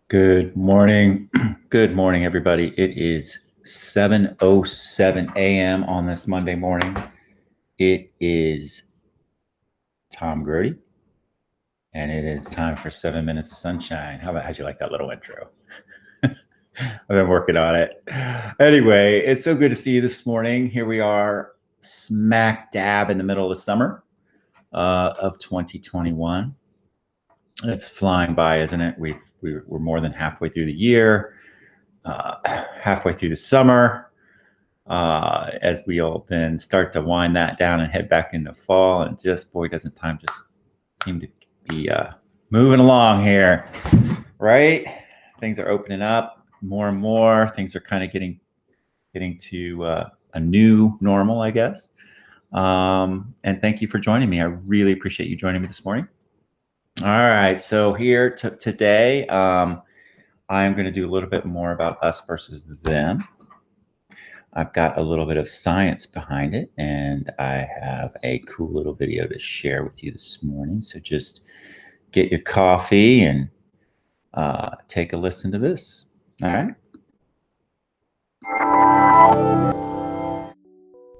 Good morning. Good morning, everybody. It is 7:07 a.m. on this Monday morning. It is Tom Grody, and it is time for 7 Minutes of Sunshine. How'd you like that little intro? I've been working on it. Anyway, it's so good to see you this morning. Here we are, smack dab in the middle of the summer of 2021. It's flying by, isn't it? We're more than halfway through the year, halfway through the summer, as we all then start to wind that down and head back into fall. And just, boy, doesn't time just seem to be moving along here, right? Things are opening up more and more. Things are kind of getting to a new normal, I guess. And thank you for joining me. I really appreciate you joining me this morning. All right, so here today, I'm going to do a little bit more about us versus them. I've got a little bit of science behind it, and I have a cool little video to share with you this morning. So just get your coffee and take a listen to this. All right.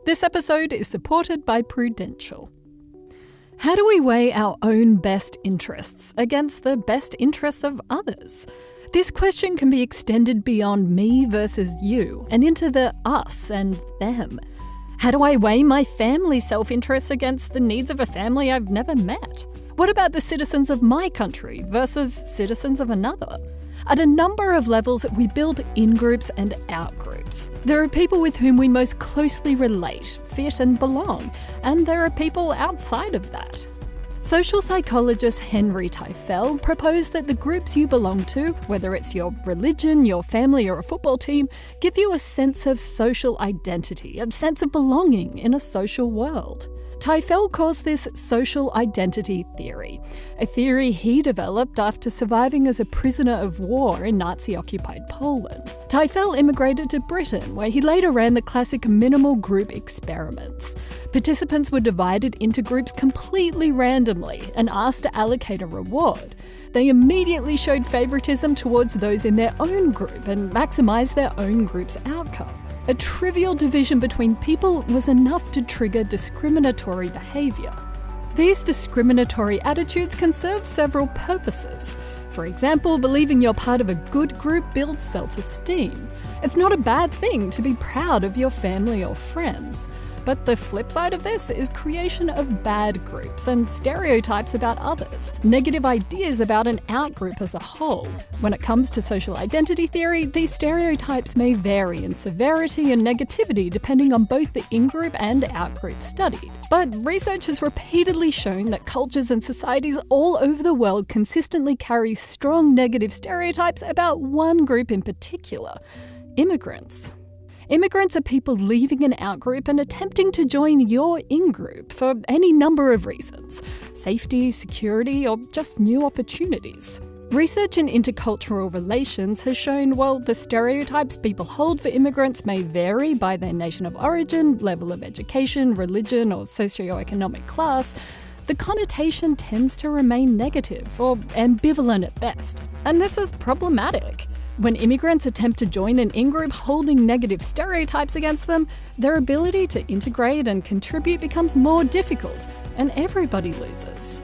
This episode is supported by Prudential. How do we weigh our own best interests against the best interests of others? This question can be extended beyond me versus you and into the us and them. How do I weigh my family's self-interest against the needs of a family I've never met? What about the citizens of my country versus citizens of another? At a number of levels, we build in-groups and out-groups. There are people with whom we most closely relate, fit and belong, and there are people outside of that. Social psychologist Henry Teifel proposed that the groups you belong to, whether it's your religion, your family, or a football team, give you a sense of social identity, a sense of belonging in a social world. Teifel calls this social identity theory, a theory he developed after surviving as a prisoner of war in Nazi-occupied Poland. Teifel immigrated to Britain, where he later ran the classic minimal group experiments. Participants were divided into groups completely randomly and asked to allocate a reward. They immediately showed favoritism towards those in their own group and maximised their own group's outcome. A trivial division between people was enough to trigger discriminatory behaviour. These discriminatory attitudes can serve several purposes. For example, believing you're part of a good group builds self-esteem. It's not a bad thing to be proud of your family or friends. But the flip side of this is creation of bad groups and stereotypes about others, negative ideas about an outgroup as a whole. When it comes to social identity theory, these stereotypes may vary in severity and negativity depending on both the in-group and out-group studied. But research has repeatedly shown that cultures and societies all over the world consistently carry strong negative stereotypes about one group in particular: immigrants. Immigrants are people leaving an outgroup and attempting to join your in-group for any number of reasons: safety, security, or just new opportunities. Research in intercultural relations has shown while the stereotypes people hold for immigrants may vary by their nation of origin, level of education, religion, or socioeconomic class, the connotation tends to remain negative or ambivalent at best. And this is problematic. When immigrants attempt to join an in-group holding negative stereotypes against them, their ability to integrate and contribute becomes more difficult, and everybody loses.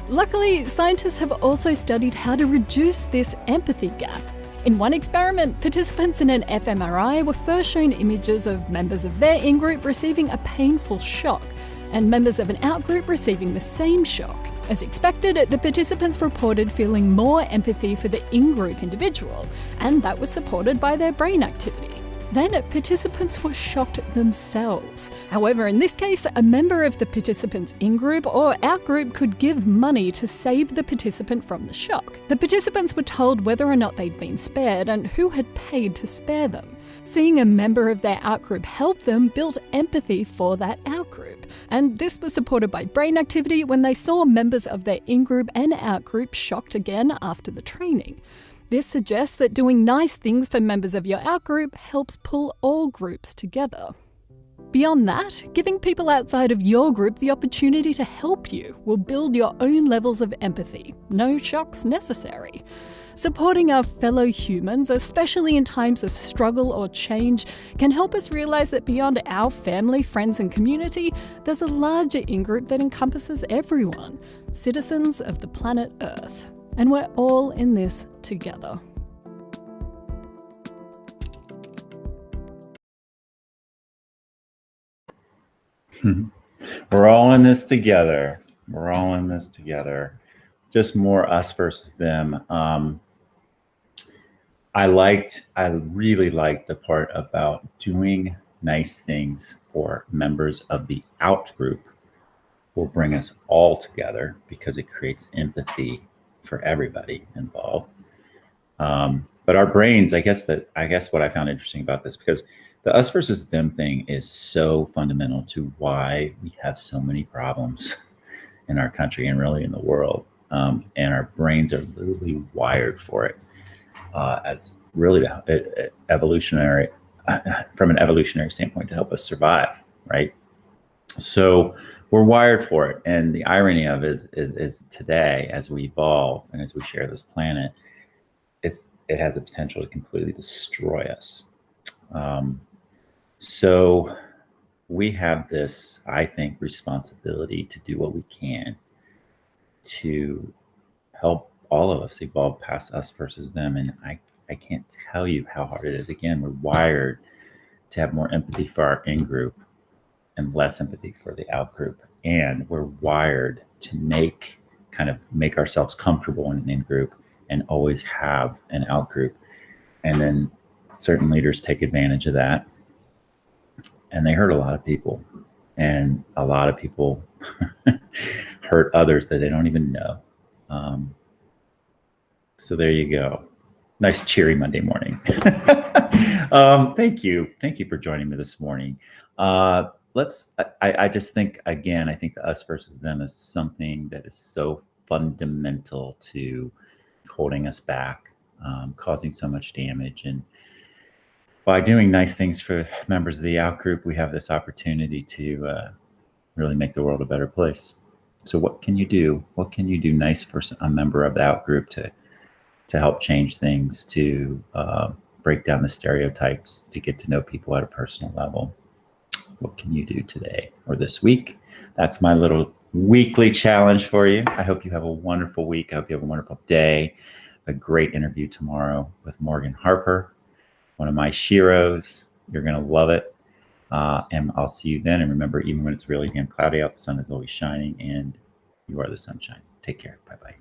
Luckily, scientists have also studied how to reduce this empathy gap. In one experiment, participants in an fMRI were first shown images of members of their in-group receiving a painful shock, and members of an out-group receiving the same shock. As expected, the participants reported feeling more empathy for the in-group individual, and that was supported by their brain activity. Then participants were shocked themselves. However, in this case, a member of the participants' in-group or out-group could give money to save the participant from the shock. The participants were told whether or not they'd been spared and who had paid to spare them. Seeing a member of their outgroup help them built empathy for that outgroup. And this was supported by brain activity when they saw members of their in-group and outgroup shocked again after the training. This suggests that doing nice things for members of your outgroup helps pull all groups together. Beyond that, giving people outside of your group the opportunity to help you will build your own levels of empathy. No shocks necessary. Supporting our fellow humans, especially in times of struggle or change, can help us realize that beyond our family, friends, and community, there's a larger in-group that encompasses everyone, citizens of the planet Earth. And we're all in this together. We're all in this together. We're all in this together. Just more us versus them. I really liked the part about doing nice things for members of the out group will bring us all together because it creates empathy for everybody involved. But our brains, I guess what I found interesting about this, because the us versus them thing is so fundamental to why we have so many problems in our country and really in the world. And our brains are literally wired for it as really evolutionary, from an evolutionary standpoint, to help us survive, right? So we're wired for it. And the irony of it is today, as we evolve and as we share this planet, it has the potential to completely destroy us. So we have this, I think, responsibility to do what we can to help all of us evolve past us versus them. And I can't tell you how hard it is. Again, we're wired to have more empathy for our in-group and less empathy for the out-group. And we're wired to make ourselves comfortable in an in-group and always have an out-group. And then certain leaders take advantage of that. And they hurt a lot of people. And a lot of people hurt others that they don't even know. So there you go. Nice cheery Monday morning. Thank you for joining me this morning. I just think, again, I think the us versus them is something that is so fundamental to holding us back, causing so much damage. And by doing nice things for members of the out group, we have this opportunity to really make the world a better place. So what can you do? What can you do nice for a member of the out group to help change things, to break down the stereotypes, to get to know people at a personal level? What can you do today or this week? That's my little weekly challenge for you. I hope you have a wonderful week. I hope you have a wonderful day. A great interview tomorrow with Morgan Harper, one of my sheroes. You're going to love it. And I'll see you then. And remember, even when it's really damn cloudy out, the sun is always shining, and you are the sunshine. Take care. Bye-bye.